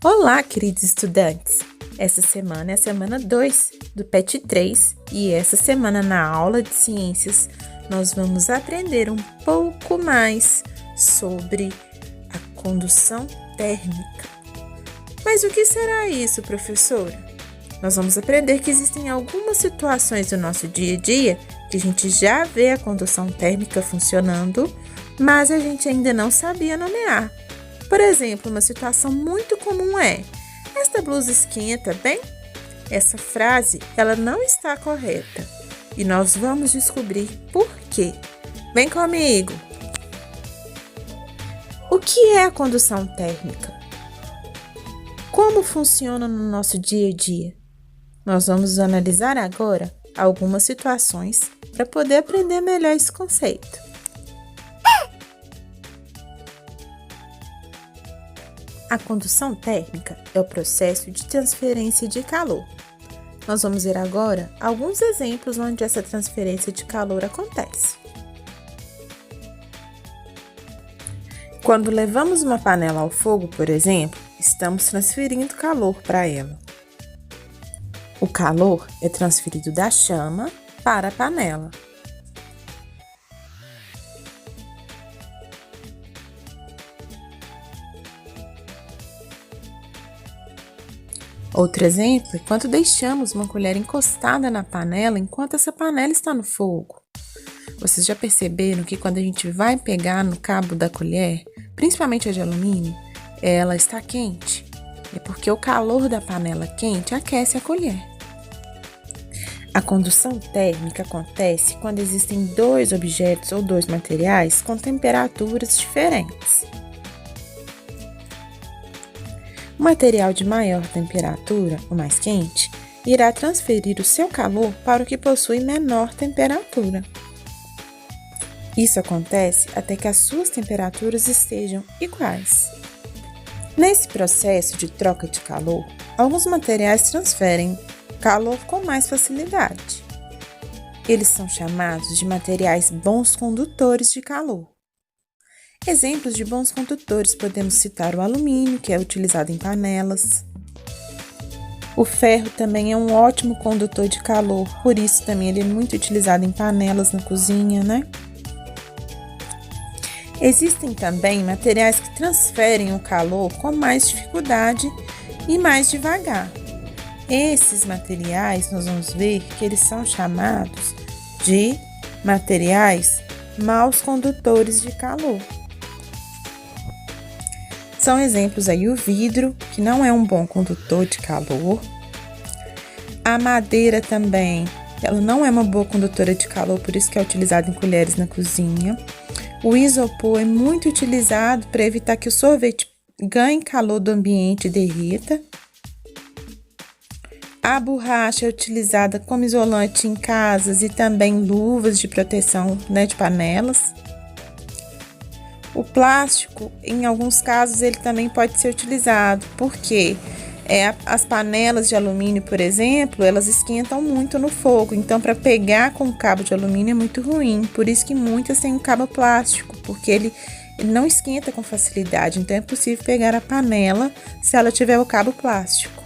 Olá, queridos estudantes! Essa semana é a semana 2 do PET 3 e essa semana na aula de ciências nós vamos aprender um pouco mais sobre a condução térmica. Mas o que será isso, professora? Nós vamos aprender que existem algumas situações do nosso dia a dia que a gente já vê a condução térmica funcionando, mas a gente ainda não sabia nomear. Por exemplo, uma situação muito comum é: esta blusa esquenta bem? Essa frase, ela não está correta e nós vamos descobrir por quê. Vem comigo! O que é a condução térmica? Como funciona no nosso dia a dia? Nós vamos analisar agora algumas situações para poder aprender melhor esse conceito. A condução térmica é o processo de transferência de calor. Nós vamos ver agora alguns exemplos onde essa transferência de calor acontece. Quando levamos uma panela ao fogo, por exemplo, estamos transferindo calor para ela. O calor é transferido da chama para a panela. Outro exemplo é quando deixamos uma colher encostada na panela enquanto essa panela está no fogo. Vocês já perceberam que quando a gente vai pegar no cabo da colher, principalmente a de alumínio, ela está quente? É porque o calor da panela quente aquece a colher. A condução térmica acontece quando existem dois objetos ou dois materiais com temperaturas diferentes. O material de maior temperatura, o mais quente, irá transferir o seu calor para o que possui menor temperatura. Isso acontece até que as suas temperaturas estejam iguais. Nesse processo de troca de calor, alguns materiais transferem calor com mais facilidade. Eles são chamados de materiais bons condutores de calor. Exemplos de bons condutores podemos citar o alumínio, que é utilizado em panelas. O ferro também é um ótimo condutor de calor, por isso também ele é muito utilizado em panelas na cozinha, né? Existem também materiais que transferem o calor com mais dificuldade e mais devagar. Esses materiais nós vamos ver que eles são chamados de materiais maus condutores de calor. São exemplos aí o vidro, que não é um bom condutor de calor. A madeira também, ela não é uma boa condutora de calor, por isso que é utilizada em colheres na cozinha. O isopor é muito utilizado para evitar que o sorvete ganhe calor do ambiente e derreta. A borracha é utilizada como isolante em casas e também luvas de proteção, de panelas. O plástico, em alguns casos, ele também pode ser utilizado, porque as panelas de alumínio, por exemplo, elas esquentam muito no fogo, então para pegar com o cabo de alumínio é muito ruim, por isso que muitas têm um cabo plástico, porque ele não esquenta com facilidade, então é possível pegar a panela se ela tiver o cabo plástico.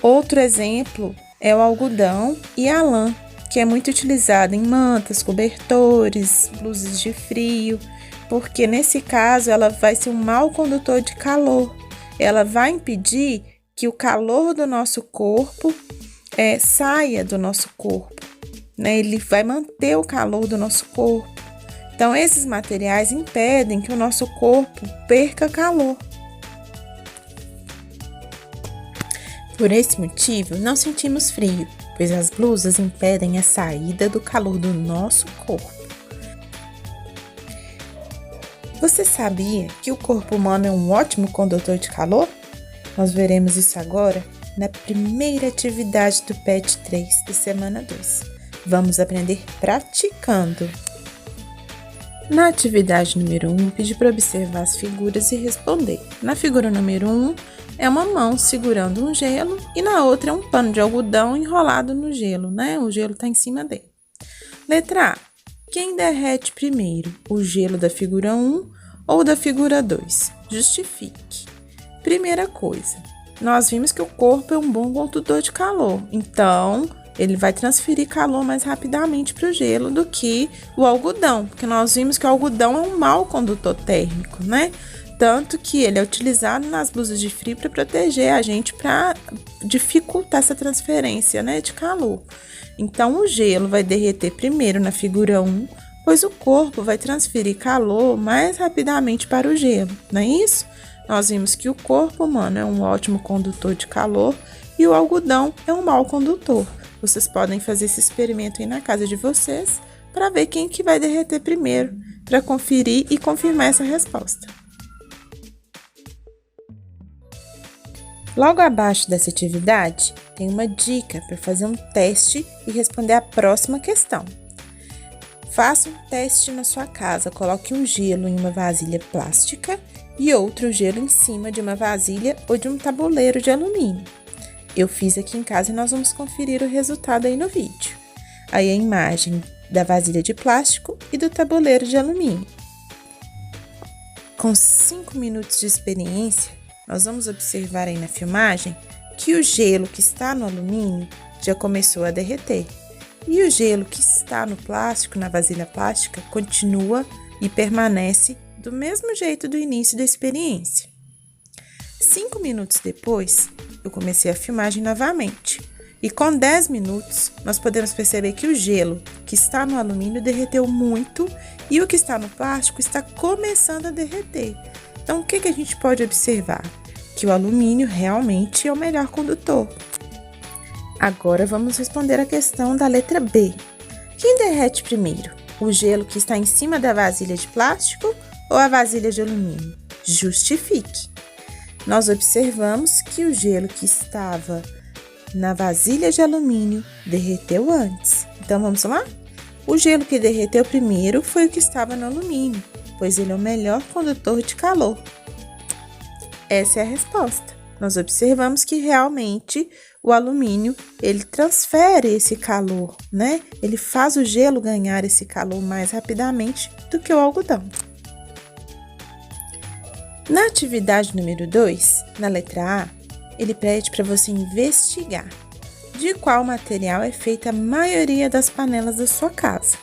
Outro exemplo é o algodão e a lã, que é muito utilizada em mantas, cobertores, blusas de frio, porque nesse caso ela vai ser um mau condutor de calor. Ela vai impedir que o calor do nosso corpo saia do nosso corpo, Ele vai manter o calor do nosso corpo. Então, esses materiais impedem que o nosso corpo perca calor. Por esse motivo, não sentimos frio, pois as blusas impedem a saída do calor do nosso corpo. Você sabia que o corpo humano é um ótimo condutor de calor? Nós veremos isso agora na primeira atividade do PET 3 de semana 2. Vamos aprender praticando. Na atividade número 1, pedi para observar as figuras e responder. Na figura número 1, é uma mão segurando um gelo e na outra é um pano de algodão enrolado no gelo, né? O gelo está em cima dele. Letra A. Quem derrete primeiro, o gelo da figura 1 ou da figura 2? Justifique. Primeira coisa, nós vimos que o corpo é um bom condutor de calor, então ele vai transferir calor mais rapidamente para o gelo do que o algodão, porque nós vimos que o algodão é um mau condutor térmico, né? Tanto que ele é utilizado nas blusas de frio para proteger a gente, para dificultar essa transferência, né, de calor. Então, o gelo vai derreter primeiro na figura 1, pois o corpo vai transferir calor mais rapidamente para o gelo, não é isso? Nós vimos que o corpo humano é um ótimo condutor de calor e o algodão é um mau condutor. Vocês podem fazer esse experimento aí na casa de vocês para ver quem que vai derreter primeiro, para conferir e confirmar essa resposta. Logo abaixo dessa atividade, tem uma dica para fazer um teste e responder a próxima questão. Faça um teste na sua casa, coloque um gelo em uma vasilha plástica e outro gelo em cima de uma vasilha ou de um tabuleiro de alumínio. Eu fiz aqui em casa e nós vamos conferir o resultado aí no vídeo. Aí a imagem da vasilha de plástico e do tabuleiro de alumínio. Com 5 minutos de experiência, nós vamos observar aí na filmagem que o gelo que está no alumínio já começou a derreter. E o gelo que está no plástico, na vasilha plástica, continua e permanece do mesmo jeito do início da experiência. 5 minutos depois, eu comecei a filmagem novamente. E com 10 minutos, nós podemos perceber que o gelo que está no alumínio derreteu muito e o que está no plástico está começando a derreter. Então, o que a gente pode observar? Que o alumínio realmente é o melhor condutor. Agora, vamos responder a questão da letra B. Quem derrete primeiro? O gelo que está em cima da vasilha de plástico ou a vasilha de alumínio? Justifique. Nós observamos que o gelo que estava na vasilha de alumínio derreteu antes. Então, vamos lá? O gelo que derreteu primeiro foi o que estava no alumínio, pois ele é o melhor condutor de calor. Essa é a resposta. Nós observamos que realmente o alumínio, ele transfere esse calor, né? Ele faz o gelo ganhar esse calor mais rapidamente do que o algodão. Na atividade número 2, na letra A, ele pede para você investigar de qual material é feita a maioria das panelas da sua casa.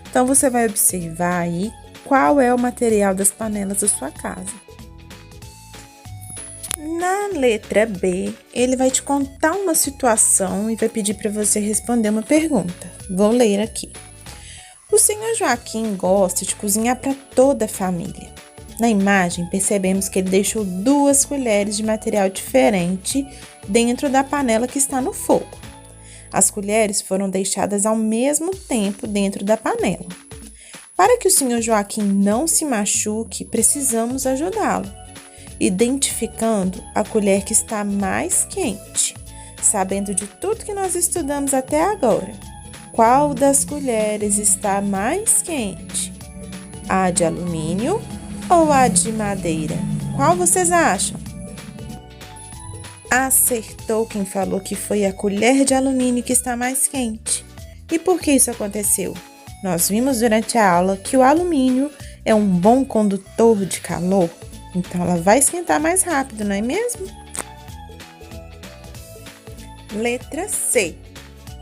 Então, você vai observar aí qual é o material das panelas da sua casa. Na letra B, ele vai te contar uma situação e vai pedir para você responder uma pergunta. Vou ler aqui. O senhor Joaquim gosta de cozinhar para toda a família. Na imagem, percebemos que ele deixou 2 colheres de material diferente dentro da panela que está no fogo. As colheres foram deixadas ao mesmo tempo dentro da panela. Para que o senhor Joaquim não se machuque, precisamos ajudá-lo, identificando a colher que está mais quente, sabendo de tudo que nós estudamos até agora. Qual das colheres está mais quente? A de alumínio ou a de madeira? Qual vocês acham? Acertou quem falou que foi a colher de alumínio que está mais quente. E por que isso aconteceu? Nós vimos durante a aula que o alumínio é um bom condutor de calor, então ela vai esquentar mais rápido, não é mesmo? Letra C.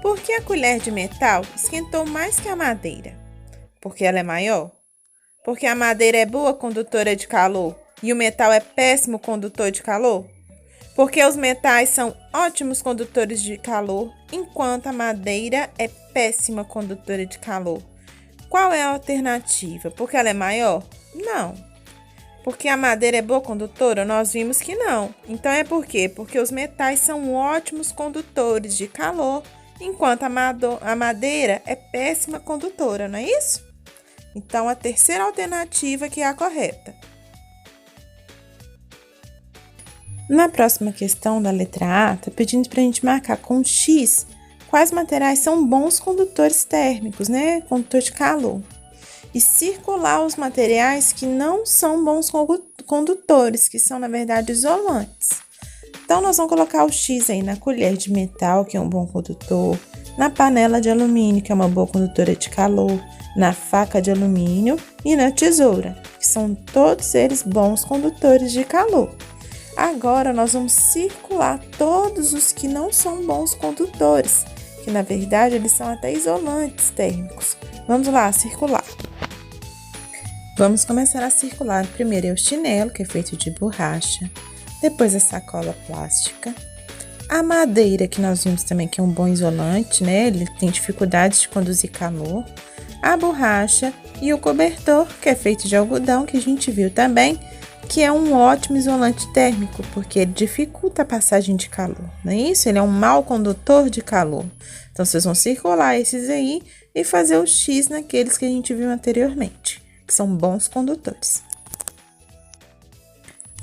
Por que a colher de metal esquentou mais que a madeira? Porque ela é maior? Porque a madeira é boa condutora de calor e o metal é péssimo condutor de calor? Porque os metais são ótimos condutores de calor, enquanto a madeira é péssima condutora de calor. Qual é a alternativa? Porque ela é maior? Não. Porque a madeira é boa condutora? Nós vimos que não. Então é por quê? Porque os metais são ótimos condutores de calor, enquanto a madeira é péssima condutora, não é isso? Então, a terceira alternativa que é a correta. Na próxima questão da letra A, está pedindo para a gente marcar com X quais materiais são bons condutores térmicos, né? Condutor de calor. E circular os materiais que não são bons condutores, que são, na verdade, isolantes. Então, nós vamos colocar o X aí na colher de metal, que é um bom condutor, na panela de alumínio, que é uma boa condutora de calor, na faca de alumínio e na tesoura, que são todos eles bons condutores de calor. Agora, nós vamos circular todos os que não são bons condutores, que na verdade eles são até isolantes térmicos. Vamos lá, circular. Vamos começar a circular. Primeiro é o chinelo, que é feito de borracha, depois a sacola plástica, a madeira, que nós vimos também que é um bom isolante, né? Ele tem dificuldades de conduzir calor, a borracha e o cobertor, que é feito de algodão, que a gente viu também, que é um ótimo isolante térmico, porque ele dificulta a passagem de calor, não é isso? Ele é um mau condutor de calor. Então, vocês vão circular esses aí e fazer o X naqueles que a gente viu anteriormente, que são bons condutores.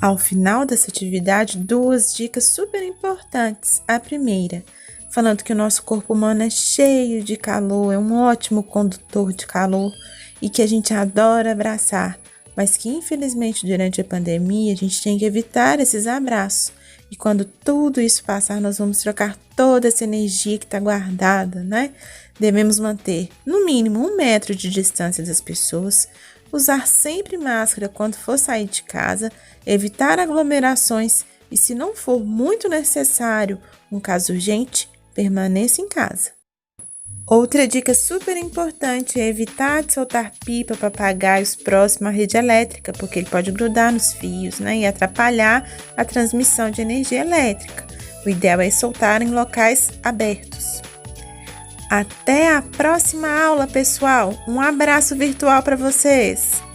Ao final dessa atividade, 2 dicas super importantes. A primeira, falando que o nosso corpo humano é cheio de calor, é um ótimo condutor de calor e que a gente adora abraçar, mas que infelizmente durante a pandemia a gente tem que evitar esses abraços. E quando tudo isso passar, nós vamos trocar toda essa energia que está guardada, né? Devemos manter no mínimo 1 metro de distância das pessoas, usar sempre máscara quando for sair de casa, evitar aglomerações e, se não for muito necessário, um caso urgente, permaneça em casa. Outra dica super importante é evitar de soltar pipa, papagaios próximo à rede elétrica, porque ele pode grudar nos fios, né, e atrapalhar a transmissão de energia elétrica. O ideal é soltar em locais abertos. Até a próxima aula, pessoal! Um abraço virtual para vocês!